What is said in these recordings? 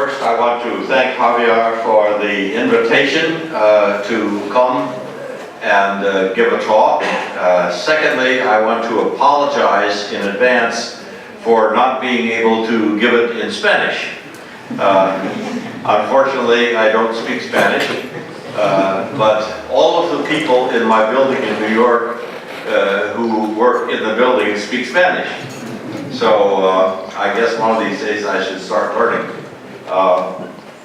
First, I want to thank Javier for the invitation to come and give a talk. Secondly, I want to apologize in advance for not being able to give it in Spanish. Unfortunately, I don't speak Spanish, but all of the people in my building in New York who work in the building speak Spanish. So I guess one of these days I should start learning.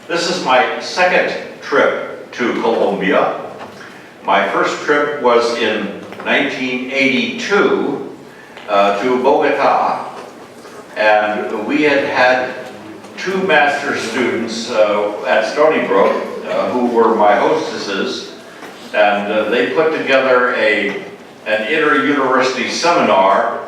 This is my second trip to Colombia. My first trip was in 1982 to Bogota, and we had two master students at Stony Brook who were my hostesses, and they put together an inter-university seminar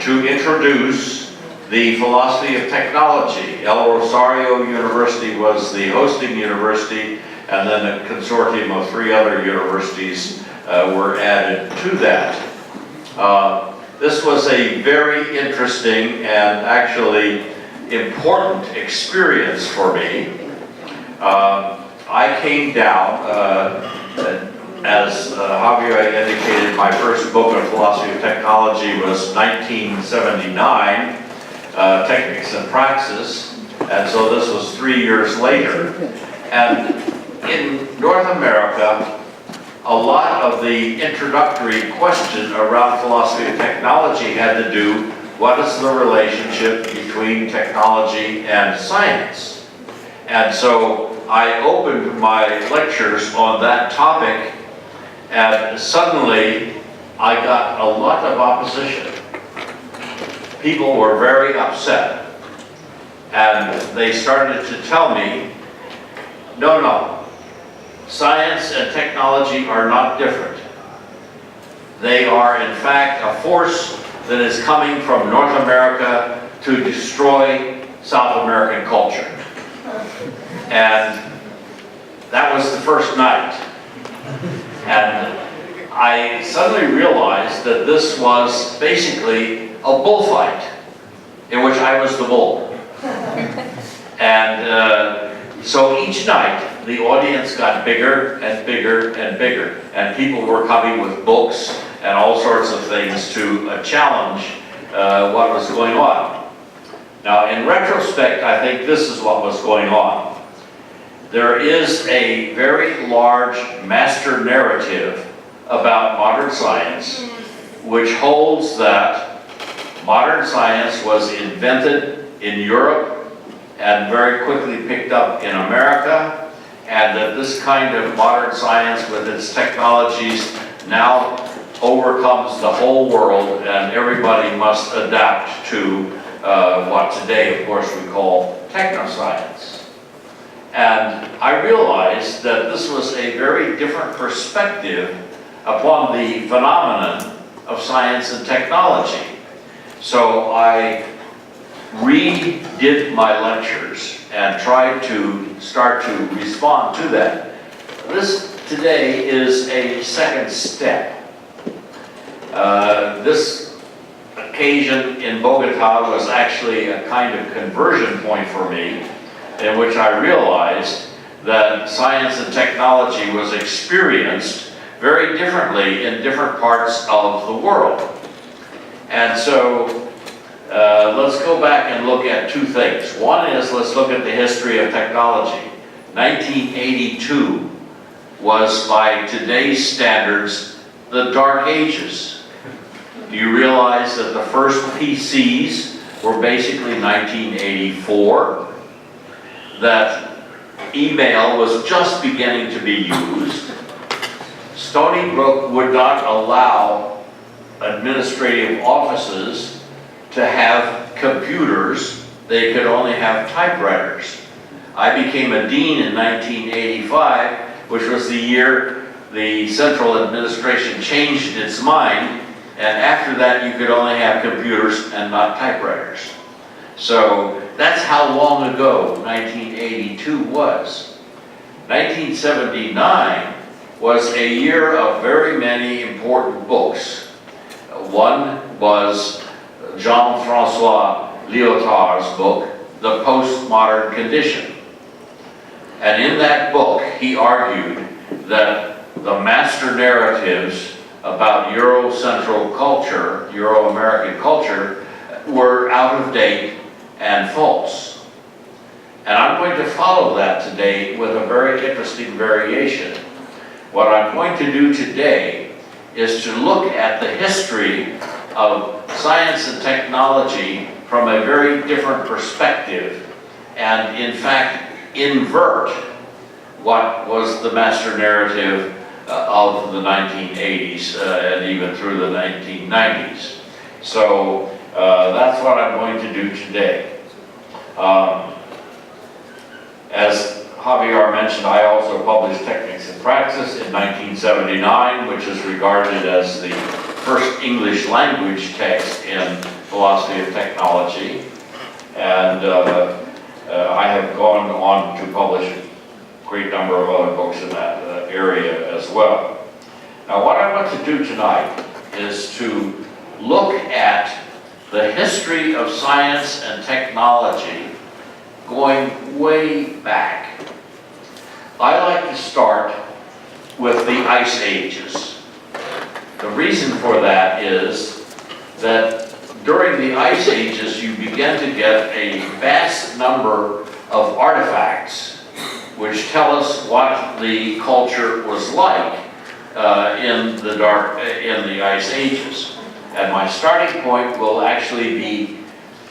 to introduce the philosophy of technology. El Rosario University was the hosting university, and then a consortium of 3 other universities were added to that. This was a very interesting and actually important experience for me. I came down, as Javier indicated, my first book on philosophy of technology was 1979, Techniques and Praxis, and so this was 3 years later. And in North America, a lot of the introductory question around philosophy of technology had to do, what is the relationship between technology and science? And so I opened my lectures on that topic, and suddenly I got a lot of opposition. People were very upset, and they started to tell me, no, science and technology are not different. They are in fact a force that is coming from North America to destroy South American culture. And that was the first night. And I suddenly realized that this was basically a bullfight in which I was the bull. And so each night the audience got bigger and bigger and bigger, and people were coming with books and all sorts of things to challenge what was going on. Now, in retrospect, I think this is what was going on. There is a very large master narrative about modern science, which holds that modern science was invented in Europe and very quickly picked up in America, and that this kind of modern science with its technologies now overcomes the whole world, and everybody must adapt to what today, of course, we call technoscience. And I realized that this was a very different perspective upon the phenomenon of science and technology. So I redid my lectures and tried to start to respond to that. This today is a second step. This occasion in Bogota was actually a kind of conversion point for me, in which I realized that science and technology was experienced very differently in different parts of the world. And so let's go back and look at 2 things. One is, let's look at the history of technology. 1982 was, by today's standards, the Dark Ages. Do you realize that the first PCs were basically 1984? That email was just beginning to be used. Stony Brook would not allow administrative offices to have computers. They could only have typewriters. I became a dean in 1985, which was the year the central administration changed its mind, and after that you could only have computers and not typewriters. So that's how long ago 1982 was. 1979 was a year of very many important books. One was Jean-Francois Lyotard's book, The Postmodern Condition. And in that book, he argued that the master narratives about Eurocentral culture, Euro-American culture, were out of date and false. And I'm going to follow that today with a very interesting variation. What I'm going to do today is to look at the history of science and technology from a very different perspective, and in fact invert what was the master narrative of the 1980s and even through the 1990s. So that's what I'm going to do today. As Javier mentioned, I also published Techniques and Praxis in 1979, which is regarded as the first English language text in philosophy of technology. And I have gone on to publish a great number of other books in that area as well. Now, what I want to do tonight is to look at the history of science and technology going way back. I like to start with the Ice Ages. The reason for that is that during the Ice Ages, you begin to get a vast number of artifacts which tell us what the culture was like in the Ice Ages. And my starting point will actually be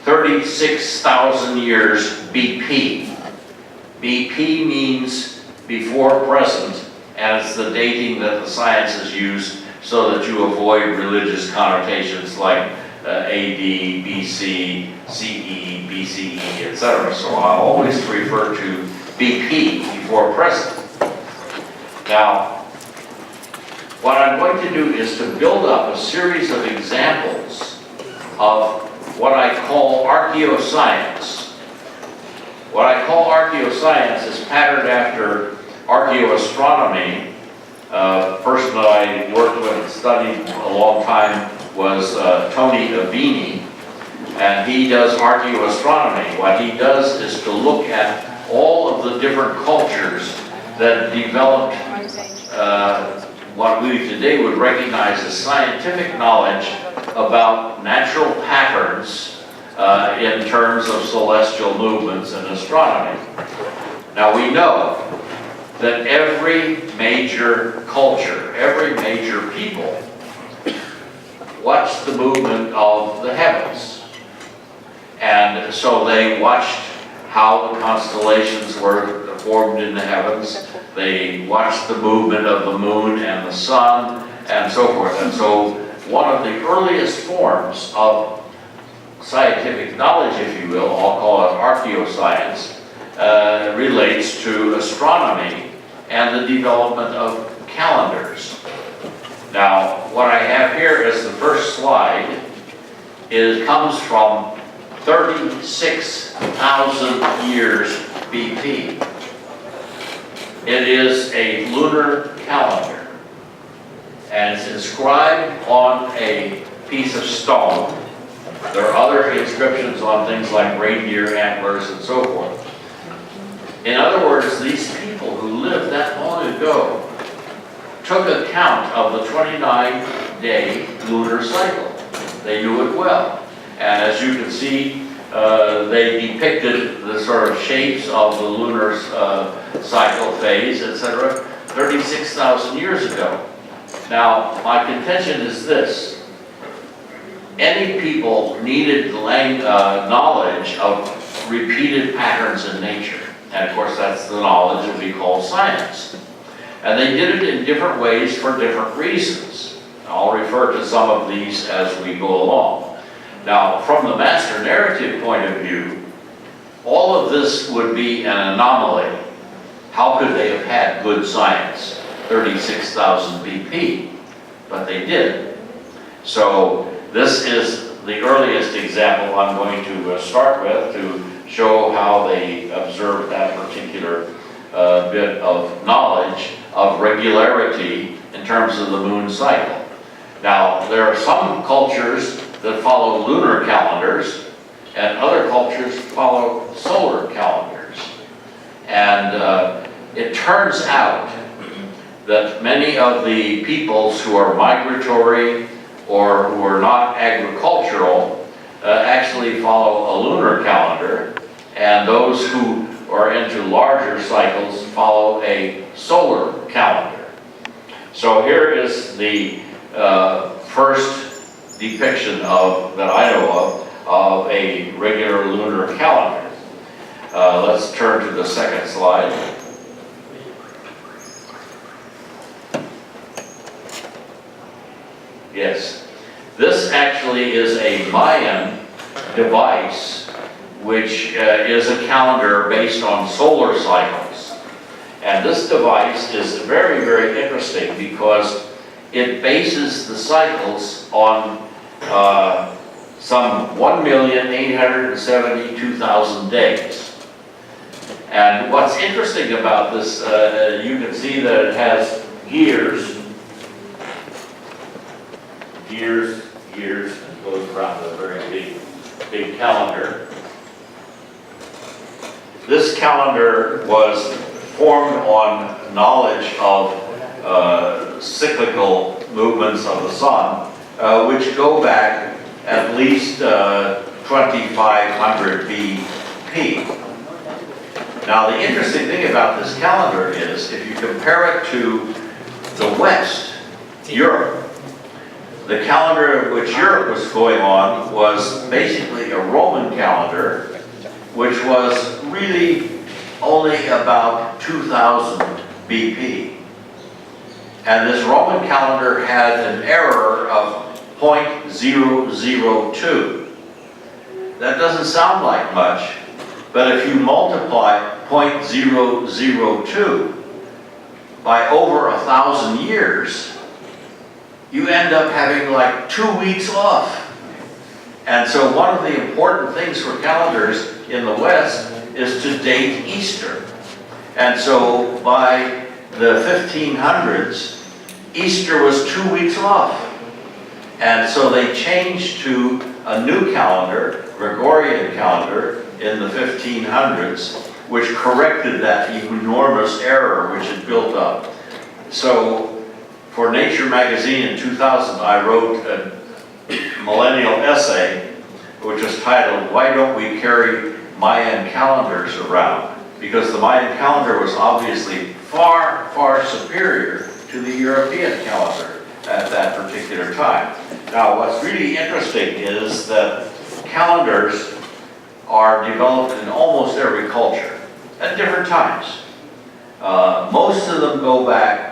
36,000 years BP. BP means before present, and it's the dating that the sciences use so that you avoid religious connotations like AD, BC, CE, BCE, etc. So I always refer to BP, before present. Now, what I'm going to do is to build up a series of examples of what I call archaeoscience. What I call archaeoscience is patterned after archaeoastronomy. Person that I worked with and studied a long time was Tony Avini, and he does archaeoastronomy. What he does is to look at all of the different cultures that developed what we today would recognize as scientific knowledge about natural patterns in terms of celestial movements and astronomy. Now we know that every major culture, every major people watched the movement of the heavens. And so they watched how the constellations were formed in the heavens. They watched the movement of the moon and the sun and so forth. And so one of the earliest forms of scientific knowledge, if you will, I'll call it archaeoscience, relates to astronomy and the development of calendars. Now, what I have here is the first slide. It comes from 36,000 years BP. It is a lunar calendar, and it's inscribed on a piece of stone. There are other inscriptions on things like reindeer antlers and so forth. In other words, these people who lived that long ago took account of the 29-day lunar cycle. They knew it well. And as you can see, they depicted the sort of shapes of the lunar cycle phase, etc., 36,000 years ago. Now, my contention is this. Any people needed knowledge of repeated patterns in nature. And of course, that's the knowledge that we call science. And they did it in different ways for different reasons. I'll refer to some of these as we go along. Now, from the master narrative point of view, all of this would be an anomaly. How could they have had good science, 36,000 BP? But they did. So this is the earliest example I'm going to start with to show how they observed that particular bit of knowledge of regularity in terms of the moon cycle. Now, there are some cultures that follow lunar calendars, and other cultures follow solar calendars. And turns out that many of the peoples who are migratory or who are not agricultural actually follow a lunar calendar, and those who are into larger cycles follow a solar calendar. So here is the first depiction that I know of a regular lunar calendar. Let's turn to the second slide. Yes, this actually is a Mayan device which is a calendar based on solar cycles. And this device is very, very interesting because it bases the cycles on some 1,872,000 days. And what's interesting about this, you can see that it has gears, and goes around a very big calendar. This calendar was formed on knowledge of cyclical movements of the sun, which go back at least 2500 BP. Now, the interesting thing about this calendar is, if you compare it to the West, Europe, the calendar which Europe was going on was basically a Roman calendar, which was really only about 2000 BP. And this Roman calendar had an error of 0.002. That doesn't sound like much, but if you multiply 0.002 by over 1,000 years, you end up having like 2 weeks off. And so one of the important things for calendars in the West is to date Easter. And so by the 1500s, Easter was 2 weeks off. And so they changed to a new calendar, Gregorian calendar, in the 1500s, which corrected that enormous error which had built up. So for Nature magazine in 2000, I wrote a millennial essay, which was titled, "Why Don't We Carry Mayan Calendars Around?" Because the Mayan calendar was obviously far, far superior to the European calendar at that particular time. Now, what's really interesting is that calendars are developed in almost every culture at different times. Most of them go back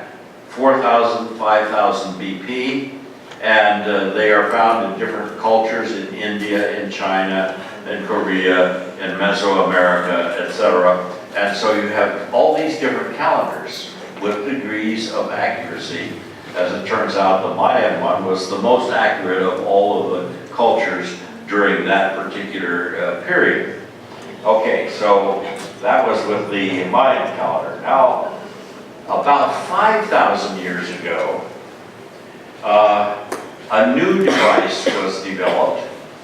4,000, 5,000 BP, and they are found in different cultures in India, in China, in Korea, in Mesoamerica, etc. And so you have all these different calendars with degrees of accuracy. As it turns out, the Mayan one was the most accurate of all of the cultures during that particular period. Okay, so that was with the Mayan calendar. Now, about 5,000 years ago, a new device was developed,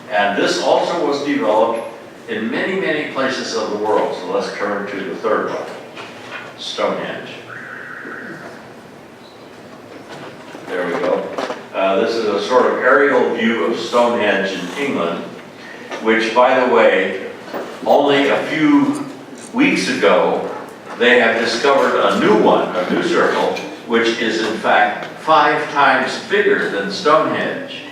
and this also was developed in many, many places of the world. So let's turn to the third one, Stonehenge. There we go. This is a sort of aerial view of Stonehenge in England, which, by the way, only a few weeks ago, they have discovered a new one, a new circle, which is in fact 5 times bigger than Stonehenge.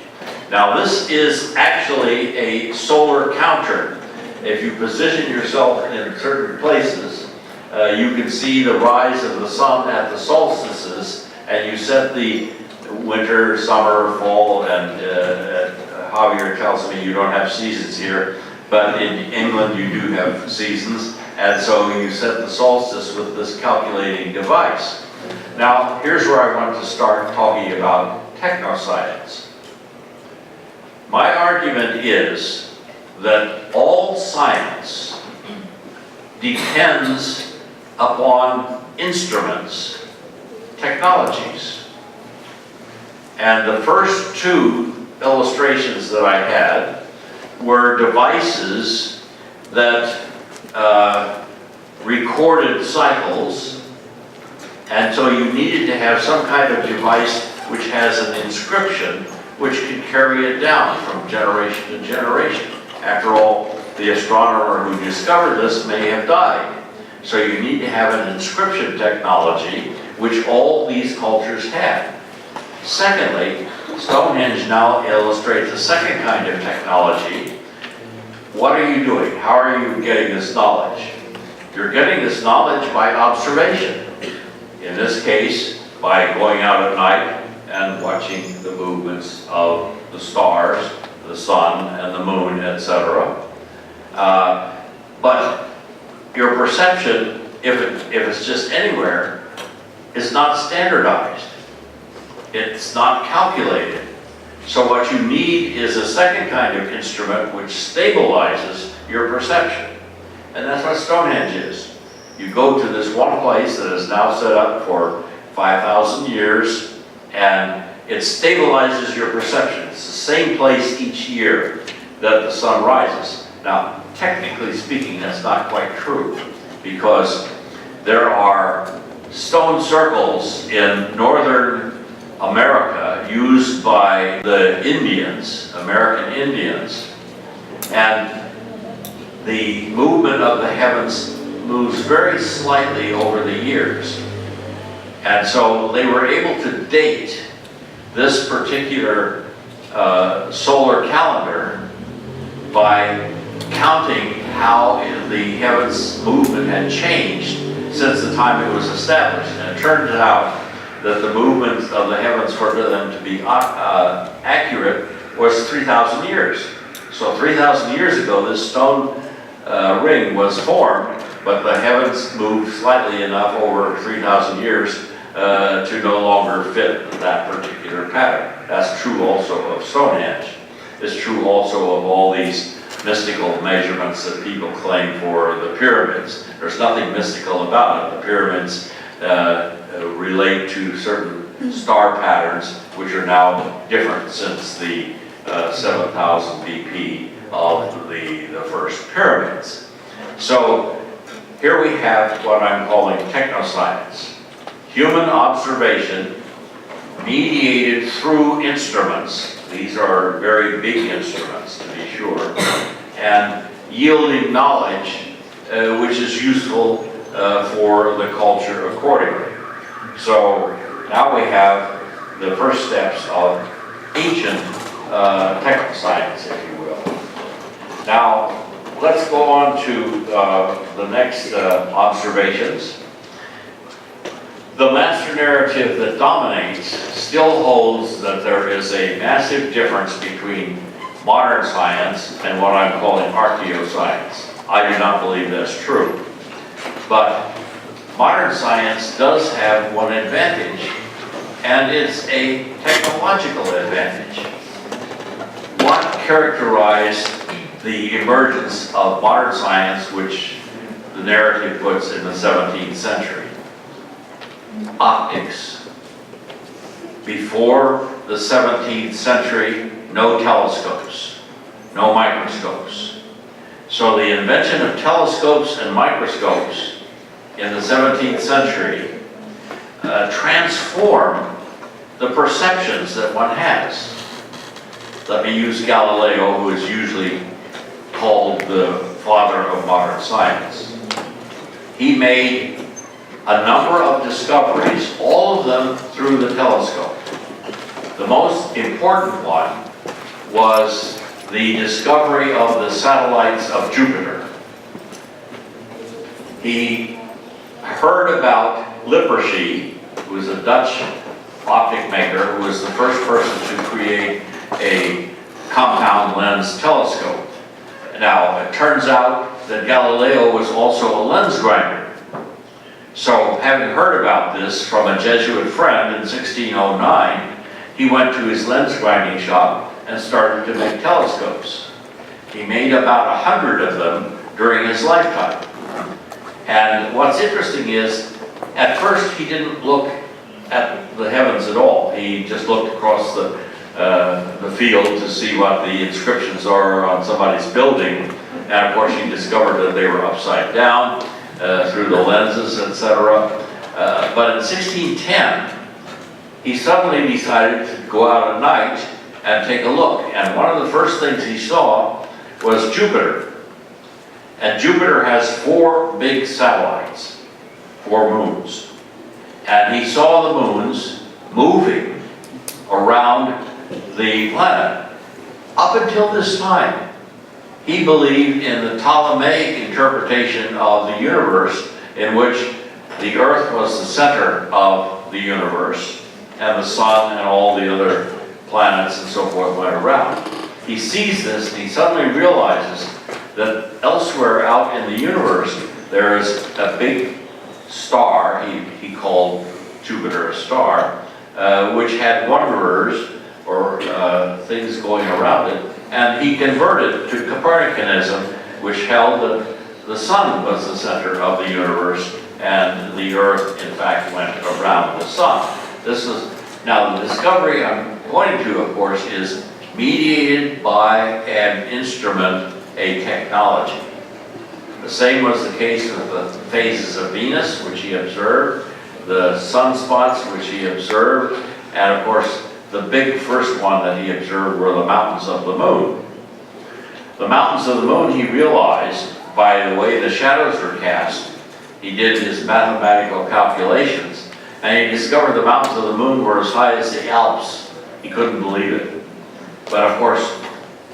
Now, this is actually a solar counter. If you position yourself in certain places, you can see the rise of the sun at the solstices, and you set the winter, summer, fall, and Javier tells me you don't have seasons here, but in England you do have seasons, and so you set the solstice with this calculating device. Now, here's where I want to start talking about technoscience. My argument is that all science depends upon instruments, technologies. And the first 2 illustrations that I had were devices that recorded cycles And so you needed to have some kind of device which has an inscription which can carry it down from generation to generation. After all, the astronomer who discovered this may have died. So you need to have an inscription technology which all these cultures had. Secondly, Stonehenge now illustrates a second kind of technology. What are you doing? How are you getting this knowledge? You're getting this knowledge by observation. In this case, by going out at night and watching the movements of the stars, the sun and the moon, etc. But your perception, if it's just anywhere, is not standardized. It's not calculated. So what you need is a second kind of instrument which stabilizes your perception. And that's what Stonehenge is. You go to this one place that is now set up for 5,000 years, and it stabilizes your perception. It's the same place each year that the sun rises. Now, technically speaking, that's not quite true, because there are stone circles in northern America used by the Indians, American Indians, and the movement of the heavens moves very slightly over the years. And so they were able to date this particular solar calendar by counting how the heavens movement had changed since the time it was established. And it turned out that the movement of the heavens for them to be accurate was 3,000 years. So 3,000 years ago, this stone ring was formed, but the heavens moved slightly enough over 3,000 years to no longer fit that particular pattern. That's true also of Stonehenge. It's true also of all these mystical measurements that people claim for the pyramids. There's nothing mystical about it. The pyramids relate to certain star patterns which are now different since the 7,000 BP of the first pyramids. So here we have what I'm calling technoscience. Human observation mediated through instruments. These are very big instruments, to be sure, and yielding knowledge which is useful for the culture accordingly. So now we have the first steps of ancient technoscience, if you will. Now, let's go on to the next observations. The master narrative that dominates still holds that there is a massive difference between modern science and what I'm calling archaeoscience. I do not believe that's true. But modern science does have one advantage, and it's a technological advantage. What characterized the emergence of modern science, which the narrative puts in the 17th century? Optics. Before the 17th century, no telescopes, no microscopes. So the invention of telescopes and microscopes in the 17th century transformed the perceptions that one has. Let me use Galileo, who is usually called the father of modern science. He made a number of discoveries, all of them through the telescope. The most important one was the discovery of the satellites of Jupiter. He heard about Lippershey, who was a Dutch optic maker, who was the first person to create a compound lens telescope. Now, it turns out that Galileo was also a lens grinder. So, having heard about this from a Jesuit friend in 1609, he went to his lens grinding shop and started to make telescopes. He made about 100 of them during his lifetime. And what's interesting is, at first he didn't look at the heavens at all. He just looked across the field to see what the inscriptions are on somebody's building. And of course he discovered that they were upside down through the lenses, etc. But in 1610, he suddenly decided to go out at night and take a look. And one of the first things he saw was Jupiter. And Jupiter has 4 big satellites, 4 moons. And he saw the moons moving around the planet. Up until this time, he believed in the Ptolemaic interpretation of the universe, in which the Earth was the center of the universe, and the sun and all the other planets and so forth went around. He sees this and he suddenly realizes that elsewhere out in the universe there is a big star, he called Jupiter a star, which had wanderers or things going around it, and he converted to Copernicanism, which held that the sun was the center of the universe and the Earth in fact went around the sun. This is, now the discovery I'm pointing to, of course, is mediated by an instrument, a technology. The same was the case with the phases of Venus, which he observed, the sunspots, which he observed, and of course the big first one that he observed were the mountains of the moon. The mountains of the moon, he realized, by the way the shadows were cast, he did his mathematical calculations, and he discovered the mountains of the moon were as high as the Alps. He couldn't believe it. But of course,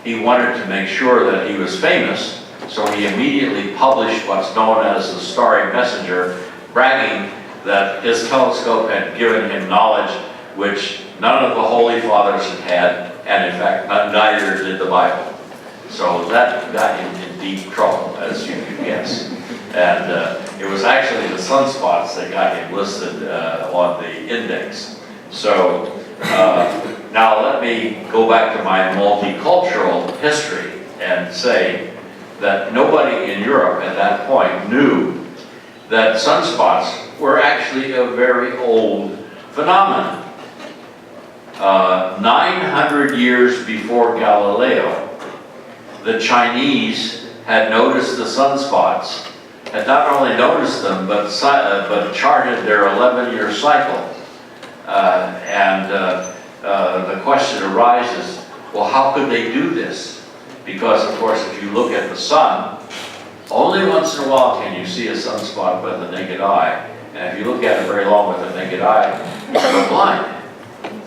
he wanted to make sure that he was famous, so he immediately published what's known as the Starry Messenger, bragging that his telescope had given him knowledge which none of the Holy Fathers had, and in fact, neither did the Bible. So that got him in deep trouble, as you can guess. And it was actually the sunspots that got him listed on the index. So now let me go back to my multicultural history and say that nobody in Europe at that point knew that sunspots were actually a very old phenomenon. 900 years before Galileo, the Chinese had noticed the sunspots, had not only noticed them, but charted their 11-year cycle. The question arises, well, how could they do this? Because, of course, if you look at the sun, only once in a while can you see a sunspot with the naked eye. And if you look at it very long with the naked eye, you go blind.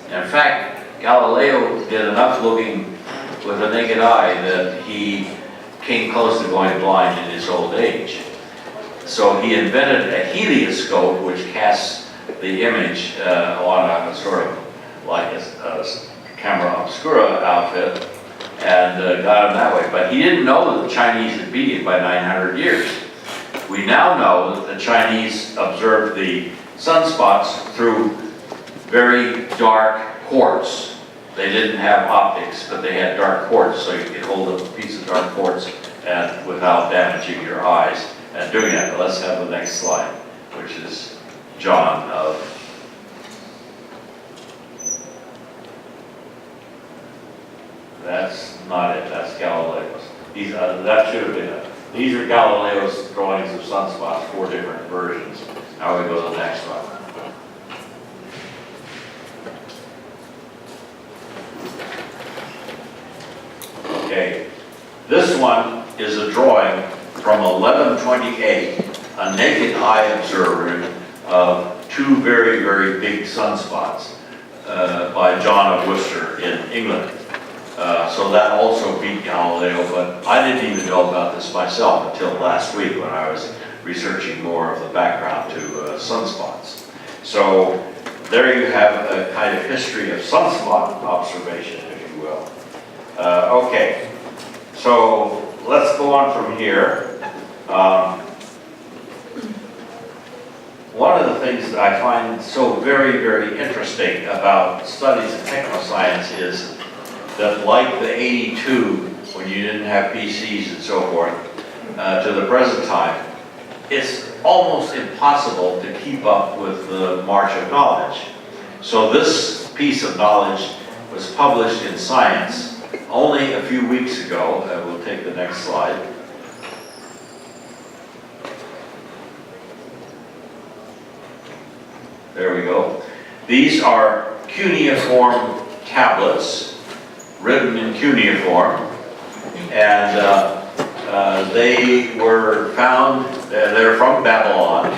In fact, Galileo did enough looking with the naked eye that he came close to going blind in his old age. So he invented a helioscope which casts the image on a sort of like a camera obscura outfit, and got him that way. But he didn't know that the Chinese had beat him by 900 years. We now know that the Chinese observed the sunspots through very dark quartz. They didn't have optics, but they had dark quartz, so you could hold a piece of dark quartz and without damaging your eyes. And doing that, but let's have the next slide, which is John of. That's not it, that's Galileo's. That should have been it. These are Galileo's drawings of sunspots, 4 different versions. Now we go to the next one. Okay, this one is a drawing from 1128, a naked eye observer of 2 very, very big sunspots by John of Worcester in England. So that also beat Galileo, but I didn't even know about this myself until last week when I was researching more of the background to sunspots. So there you have a kind of history of sunspot observation, if you will. Okay, so let's go on from here. One of the things that I find so very, very interesting about studies of technoscience is that, like the 82, when you didn't have PCs and so forth, to the present time, it's almost impossible to keep up with the march of knowledge. So this piece of knowledge was published in Science only a few weeks ago. We'll take the next slide. There we go. These are cuneiform tablets, written in cuneiform, and they were found, they're from Babylon,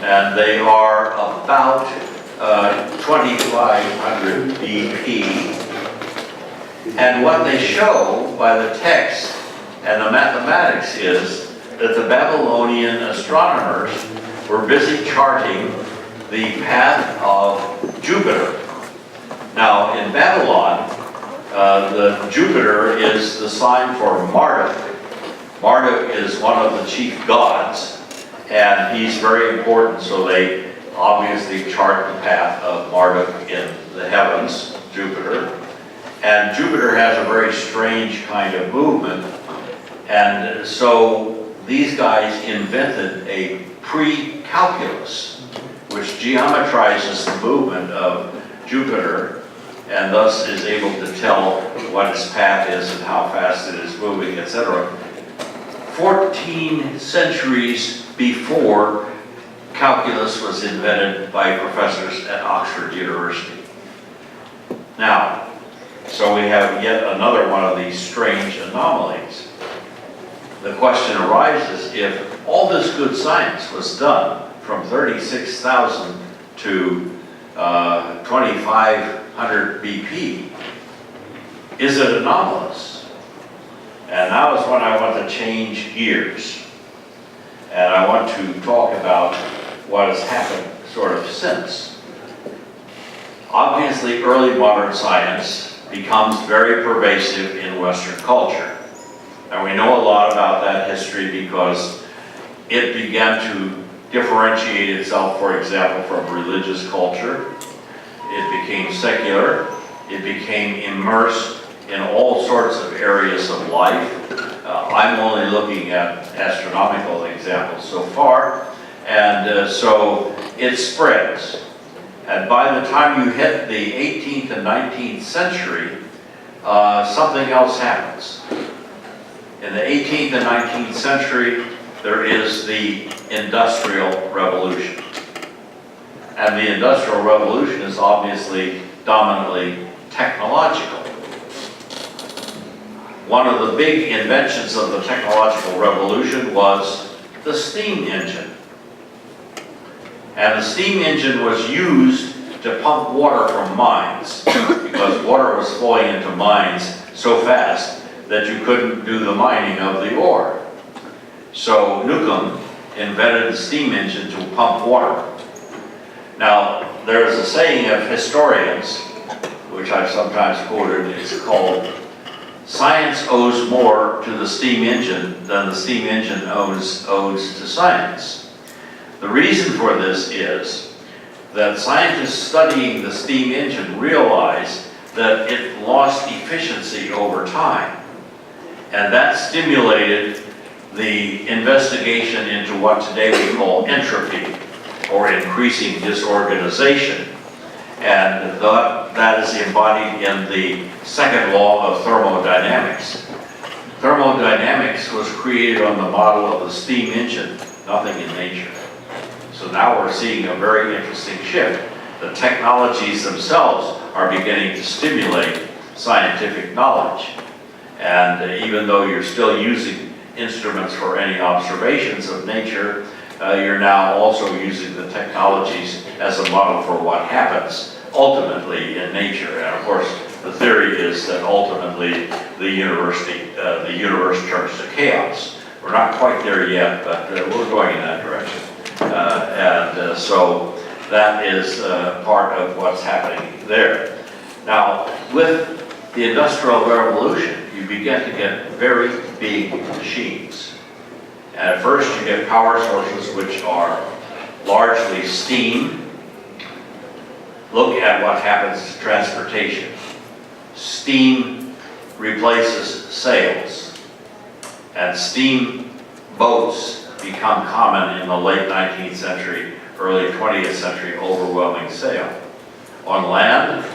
and they are about 2500 BP. And what they show by the text and the mathematics is that the Babylonian astronomers were busy charting the path of Jupiter. Now, in Babylon, the Jupiter is the sign for Marduk. Marduk is one of the chief gods, and he's very important, so they obviously chart the path of Marduk in the heavens, Jupiter. And Jupiter has a very strange kind of movement, and so these guys invented a pre-calculus, which geometrizes the movement of Jupiter, and thus is able to tell what its path is and how fast it is moving, etc. 14 centuries before calculus was invented by professors at Oxford University. Now, so we have yet another one of these strange anomalies. The question arises, if all this good science was done from 36,000 to 2,500 BP, is it anomalous? And now is when I want to change gears. And I want to talk about what has happened sort of since. Obviously, early modern science becomes very pervasive in Western culture. And we know a lot about that history because it began to differentiate itself, for example, from religious culture. It became secular. It became immersed in all sorts of areas of life. I'm only looking at astronomical examples so far. And so it spreads. And by the time you hit the 18th and 19th century, something else happens. In the 18th and 19th century, there is the Industrial Revolution. And the Industrial Revolution is obviously dominantly technological. One of the big inventions of the technological revolution was the steam engine. And the steam engine was used to pump water from mines because water was flowing into mines so fast that you couldn't do the mining of the ore. So Newcomb invented the steam engine to pump water. Now, there is a saying of historians, which I've sometimes quoted, it's called, "Science owes more to the steam engine than the steam engine owes to science." The reason for this is that scientists studying the steam engine realized that it lost efficiency over time. And that stimulated the investigation into what today we call entropy, or increasing disorganization. And that is embodied in the second law of thermodynamics. Thermodynamics was created on the model of the steam engine, nothing in nature. So now we're seeing a very interesting shift. The technologies themselves are beginning to stimulate scientific knowledge. And even though you're still using instruments for any observations of nature, you're now also using the technologies as a model for what happens ultimately in nature. And of course, the theory is that ultimately the universe turns to chaos. We're not quite there yet, but we're going in that direction. So that is part of what's happening there. Now, with the Industrial Revolution, you begin to get very big machines. And at first you get power sources which are largely steam. Look at what happens to transportation. Steam replaces sails, and steam boats become common in the late 19th century, early 20th century, overwhelming sail. On land,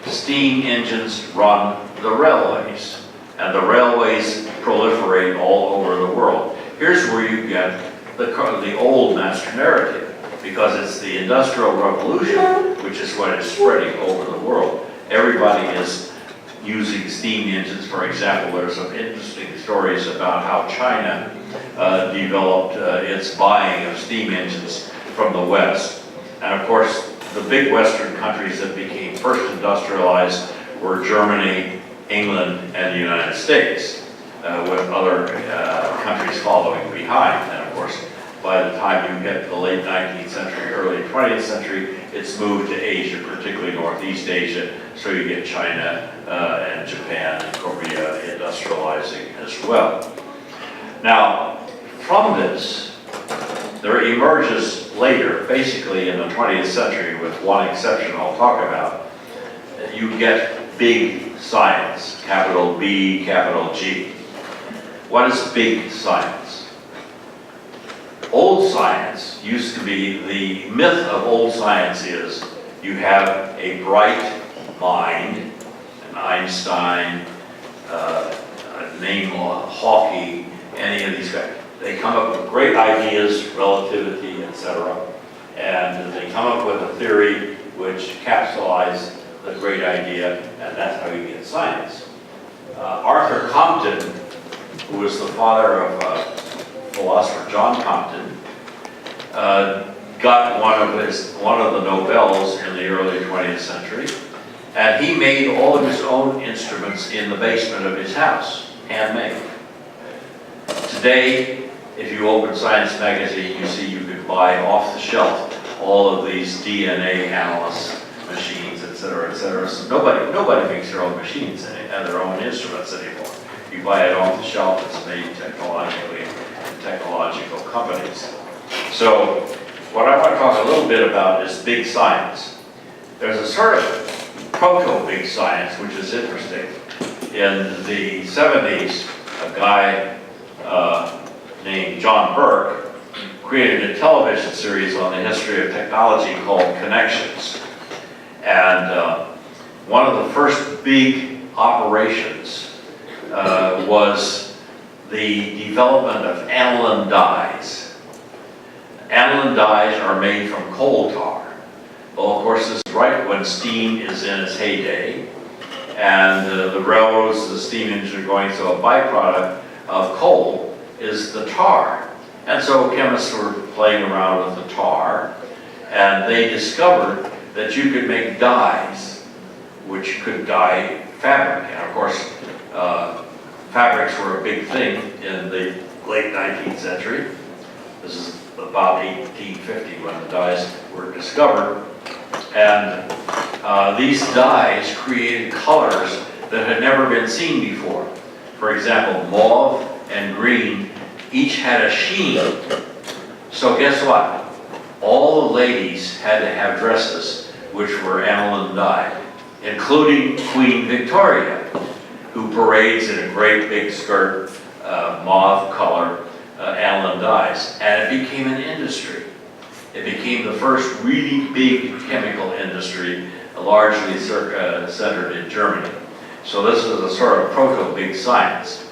steam engines run the railways, and the railways proliferate all over the world. Here's where you get the old master narrative. because it's the Industrial Revolution, which is what is spreading over the world. Everybody is using steam engines. For example, there's some interesting stories about how China developed its buying of steam engines from the West. And of course, the big Western countries that became first industrialized were Germany, England, and the United States, with other countries following behind. And of course, by the time you get to the late 19th century, early 20th century, it's moved to Asia, particularly Northeast Asia, so you get China and Japan and Korea industrializing as well. Now, from this, there emerges later, basically in the 20th century, with one exception I'll talk about, you get big science, capital B, capital G. What is big science? Old science used to be, the myth of old science is you have a bright mind, an Einstein, name Hawking, any of these guys. They come up with great ideas, relativity, etc. And they come up with a theory which capsulizes the great idea, and that's how you get science. Arthur Compton, who was the father of philosopher John Compton, got one of the Nobels in the early 20th century, and he made all of his own instruments in the basement of his house, handmade. Today, if you open Science magazine, you see you could buy off the shelf all of these DNA analysis machines, etc., etc. So nobody makes their own machines and their own instruments anymore. You buy it off the shelf. It's made technologically in technological companies. So what I want to talk a little bit about is big science. There's a sort of proto-big science which is interesting. In the 70s, a guy named John Burke created a television series on the history of technology called Connections. And one of the first big operations was the development of aniline dyes. Aniline dyes are made from coal tar. Well, of course, this is right when steam is in its heyday, and the railroads, the steam engines are going, so a byproduct of coal is the tar. And so chemists were playing around with the tar, and they discovered that you could make dyes which could dye fabric. And of course, fabrics were a big thing in the late 19th century. This is about 1850 when the dyes were discovered. And these dyes created colors that had never been seen before. For example, mauve and green each had a sheen. So guess what? All the ladies had to have dresses which were aniline dyed, including Queen Victoria, who parades in a great big skirt, mauve color, aniline dyes. And it became an industry. It became the first really big chemical industry, largely centered in Germany. So this is a sort of proto-big science.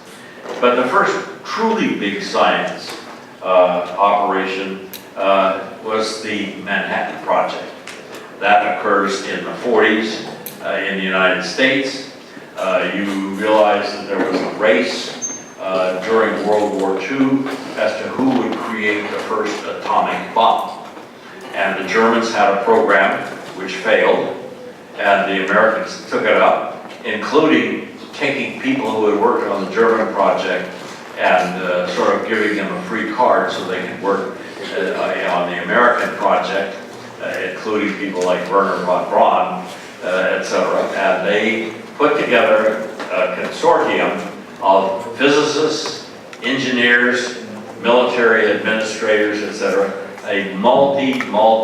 But the first truly big science operation was the Manhattan Project. That occurs in the 40s in the United States. You realize that there was a race during World War II as to who would create the first atomic bomb. And the Germans had a program which failed, and the Americans took it up, including taking people who had worked on the German project and sort of giving them a free card so they could work on the American project, including people like Werner von Braun, etc. And they put together a consortium of physicists, engineers, military administrators, etc. A multi-hundred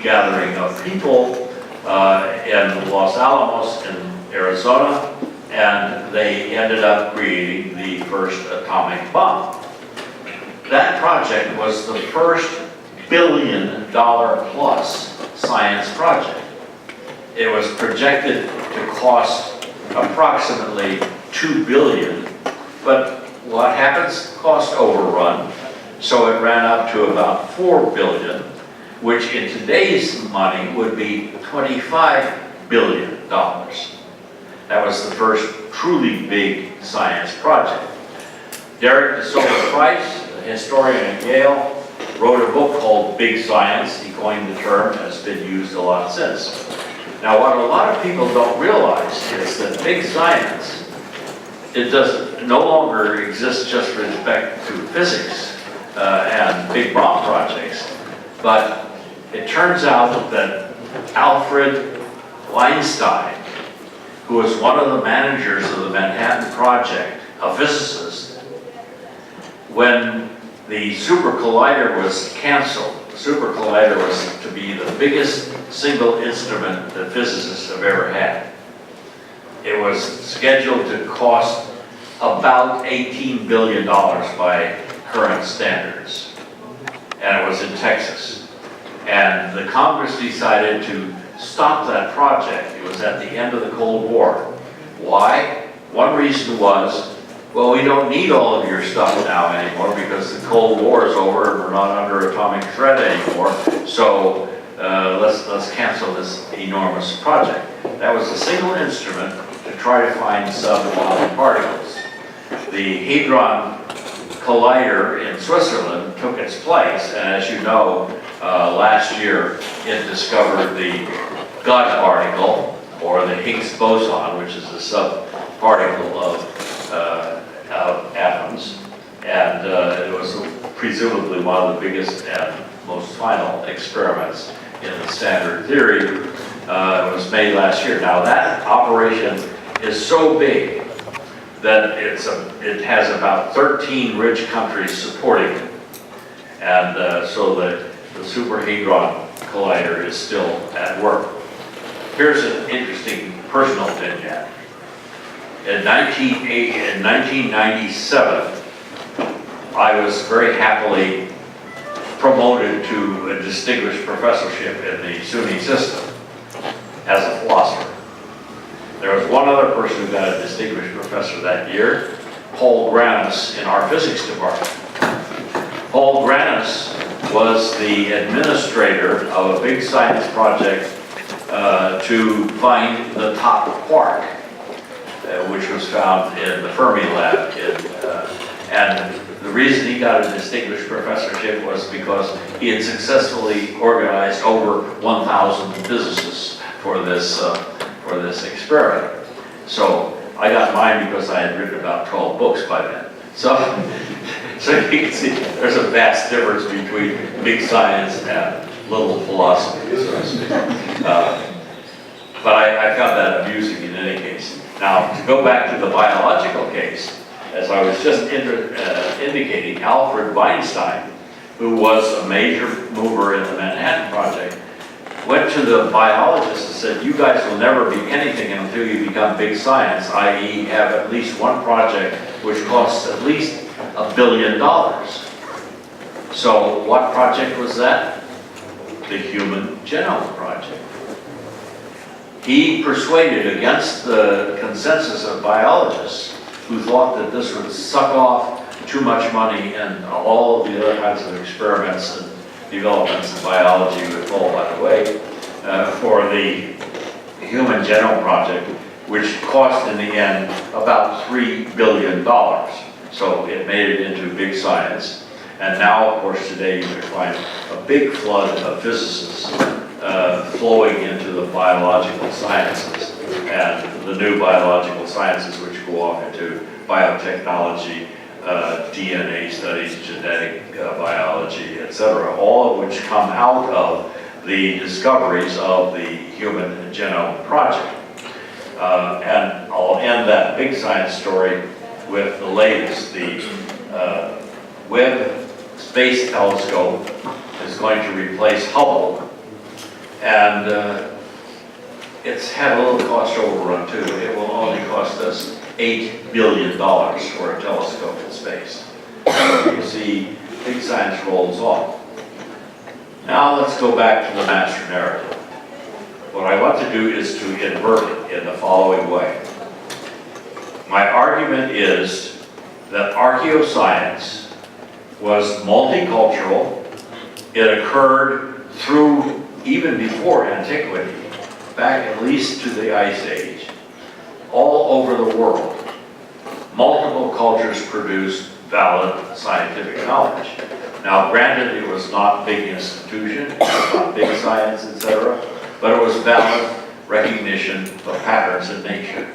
gathering of people in Los Alamos in Arizona, and they ended up creating the first atomic bomb. That project was the first $1 billion plus science project. It was projected to cost approximately $2 billion, but what happens? Cost overrun. So it ran up to about 4 billion, which in today's money would be $25 billion. That was the first truly big science project. Derek de Soto Price, a historian at Yale, wrote a book called Big Science. He coined the term, and it's been used a lot since. Now, what a lot of people don't realize is that big science, it no longer exists just with respect to physics and big bomb projects, but it turns out that Alfred Einstein, who was one of the managers of the Manhattan Project, a physicist, when the super collider was canceled, the super collider was to be the biggest single instrument that physicists have ever had. It was scheduled to cost about $18 billion by current standards. And it was in Texas. And the Congress decided to stop that project. It was at the end of the Cold War. Why? One reason was, well, we don't need all of your stuff now anymore because the Cold War is over and we're not under atomic threat anymore. So let's cancel this enormous project. That was a single instrument to try to find subatomic particles. The Hadron Collider in Switzerland took its place, and as you know, last year it discovered the God particle, or the Higgs boson, which is a subparticle of atoms, and it was presumably one of the biggest and most final experiments in the standard theory. It was made last year. Now that operation is so big that it has about 13 rich countries supporting it, and so the Super Hadron Collider is still at work. Here's an interesting personal vignette. In 1997, I was very happily promoted to a distinguished professorship in the SUNY system as a philosopher. There was one other person who got a distinguished professor that year, Paul Grannis, in our physics department. Paul Grannis was the administrator of a big science project to find the top quark, which was found in the Fermi lab. And the reason he got a distinguished professorship was because he had successfully organized over 1,000 physicists for this experiment. So I got mine because I had written about 12 books by then. So you can see there's a vast difference between big science and little philosophy, so to speak. But I found that amusing in any case. Now, to go back to the biological case, as I was just indicating, Alfred Einstein, who was a major mover in the Manhattan Project, went to the biologists and said, you guys will never be anything until you become big science, i.e. have at least one project which costs at least $1 billion. So what project was that? The Human Genome Project. He persuaded, against the consensus of biologists who thought that this would suck off too much money and all of the other kinds of experiments and developments in biology would fall by the way, for the Human Genome Project, which cost in the end about $3 billion. So it made it into big science. And now, of course, today you can find a big flood of physicists flowing into the biological sciences and the new biological sciences which go off into biotechnology, DNA studies, genetic biology, etc., all of which come out of the discoveries of the Human Genome Project. And I'll end that big science story with the latest. The Webb Space Telescope is going to replace Hubble, and it's had a little cost overrun too. It will only cost us $8 billion for a telescope in space. So you see, big science rolls off. Now let's go back to the master narrative. What I want to do is to invert it in the following way. My argument is that archaeoscience was multicultural. It occurred through, even before antiquity, back at least to the Ice Age, all over the world. Multiple cultures produced valid scientific knowledge. Now, granted, it was not big institution, it was not big science, etc., but it was valid recognition of patterns in nature.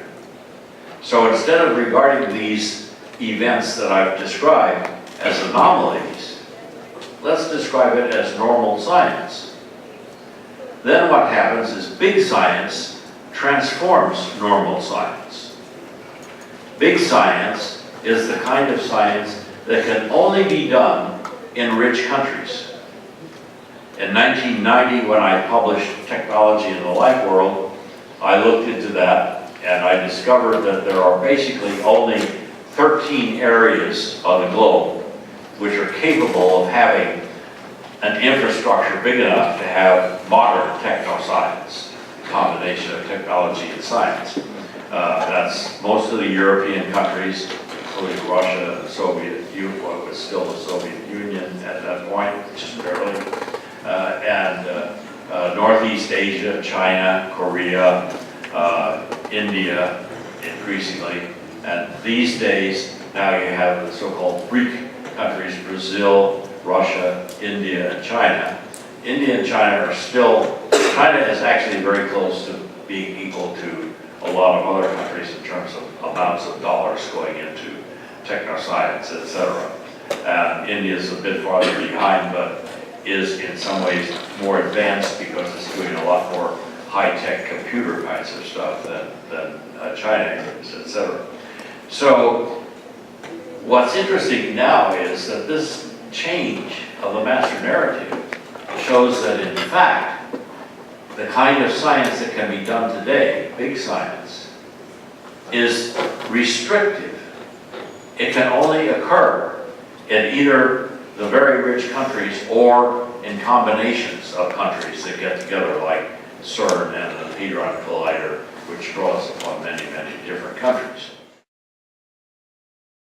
So instead of regarding these events that I've described as anomalies, let's describe it as normal science. Then what happens is big science transforms normal science. Big science is the kind of science that can only be done in rich countries. In 1990, when I published Technology in the Life World, I looked into that and I discovered that there are basically only 13 areas on the globe which are capable of having an infrastructure big enough to have modern technoscience, a combination of technology and science. That's most of the European countries, including Russia and the Soviet Union, what was still the Soviet Union at that point, just barely, and Northeast Asia, China, Korea, India, increasingly, and these days, now you have the so-called BRIC countries, Brazil, Russia, India, and China. India and China are still, China is actually very close to being equal to a lot of other countries in terms of amounts of dollars going into technoscience, etc. India is a bit farther behind, but is in some ways more advanced because it's doing a lot more high-tech computer kinds of stuff than China is, etc. So what's interesting now is that this change of the master narrative shows that in fact the kind of science that can be done today, big science, is restrictive. It can only occur in either the very rich countries or in combinations of countries that get together, like CERN and the Hadron Collider, which draws upon many, many different countries.